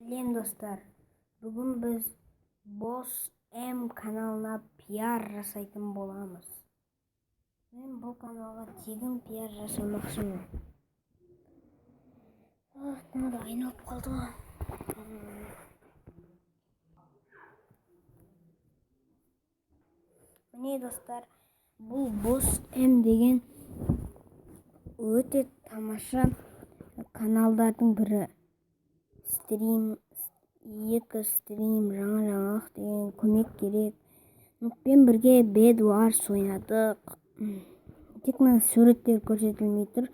Сәлем достар, бүгін біз Бос М каналына пиар жасайтын боламыз. Мен бұл каналға тегін пиар жасамақшымын. Надо айналып қалды ғой. Міне достар, бұл Бос М деген өте тамаша каналдардың бірі. Екі стрим, жаңалық деген көмек керек. Нукпен бірге Bed Wars ойнадық. Тек мына суреттер көрсетілмей тұр,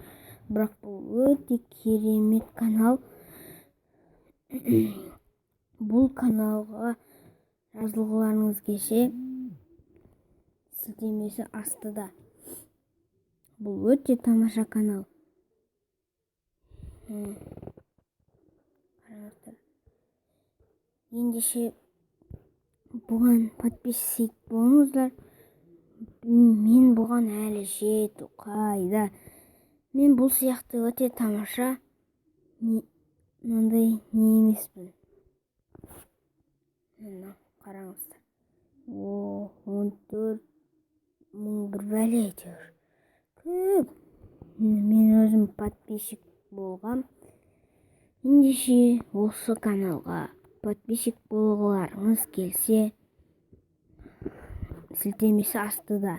бірақ бұл өте керемет канал. Бұл каналға жазылғыларыңыз келсе, сілтемесі астыда. Бұл өте тамаша канал. Ендеше бұған подписчик болыңыздар. Мен бұған әлі жету қайда. Мен бұл сияқты өте тамаша мынандай не емеспін. Қараңыздар. 14 мың бір бәле әйтеуір. Көп. Мен өзім подписчик болғам. Ендеше осы каналға подписчик болғыларыңыз келсе, сілтемесі астыда.